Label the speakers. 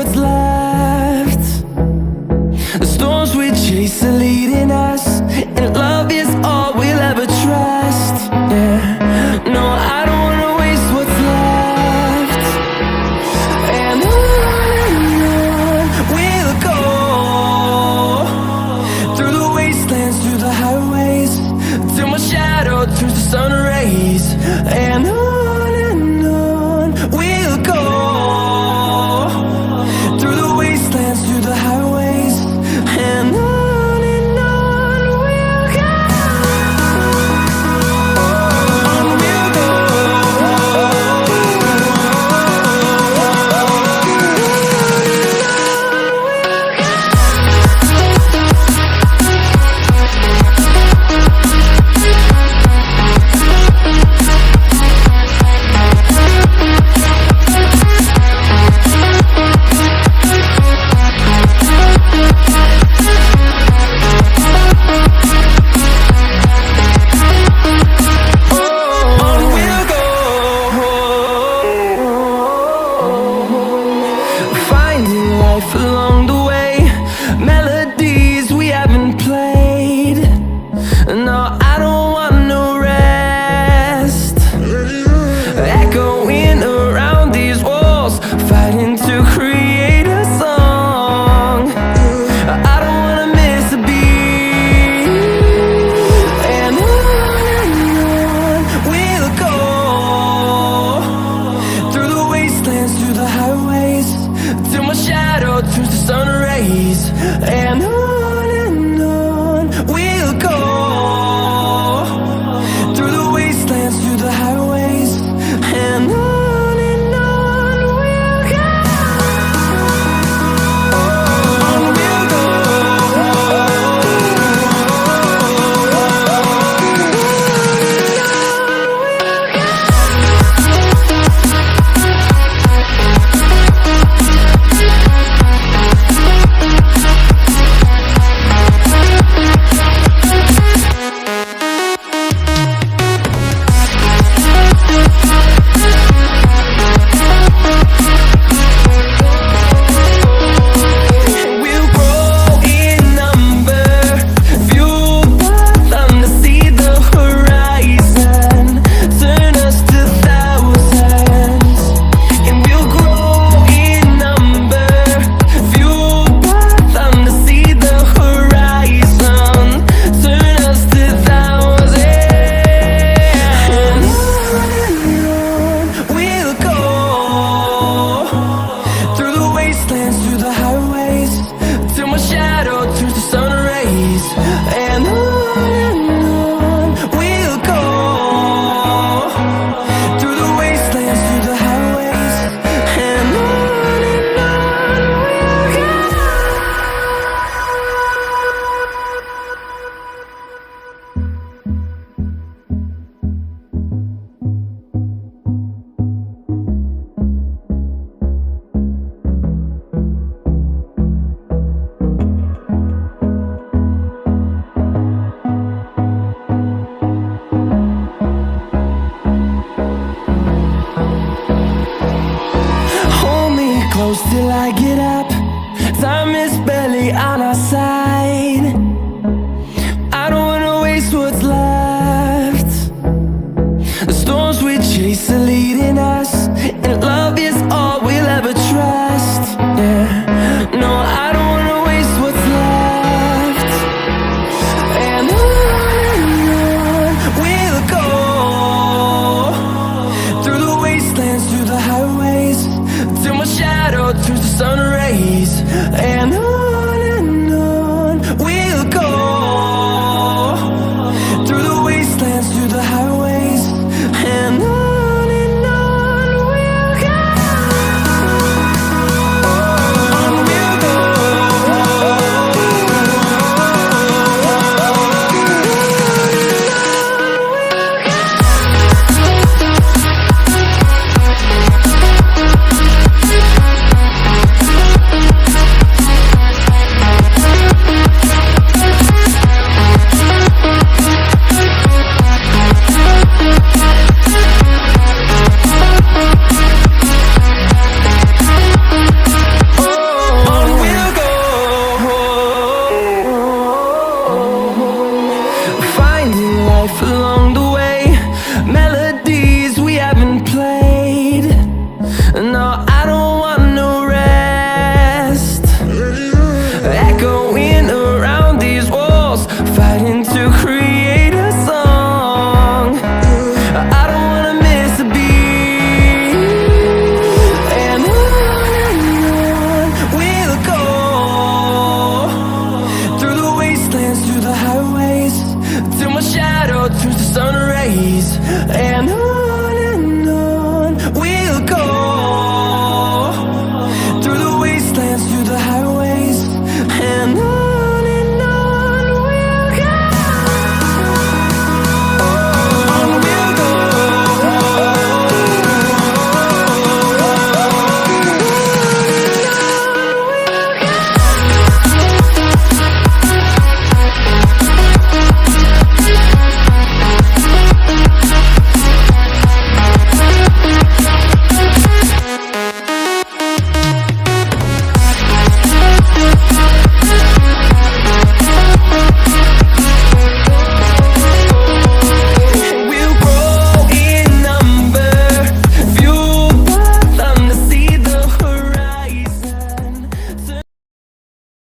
Speaker 1: what's left. The storms we chase are leading us, and love is all we'll ever trust. Yeah, no, I don't wanna waste what's left. And on we'll go, through the wastelands, through the highways, till my shadow turns to sun rays. And on we'll go, through the wastelands, through the highways, and on we'll go. On we'll go. Finding life along the way, melodies we haven't played. No, I don't want no rest. Echoing around these walls, fighting to create a song. I don't wanna miss a beat. And on we'll go, through the wastelands, through the highways, till my shadow turns to sun rays. And on we'll go, through the wastelands, through the highways, and on we'll go. On we'll go. We'll grow in number, fueled by them to see the horizon, turn us to thousands. And we'll grow in number, fueled by them to see the horizon, turn us to thousands. And on we'll go, through the wastelands, through the highways, till my shadow turns to sun rays. And on we'll go, through the wastelands, through the highways, and on we'll go. Hold me close till I get up. Time is barely on our side. I don't wanna waste what's left. The storms we chase are leading us, and love is all we'll ever trust. Yeah, no, I don't wanna waste what's left. And on we'll go, through the wastelands, through the highways, till my shadow turns to sun rays. And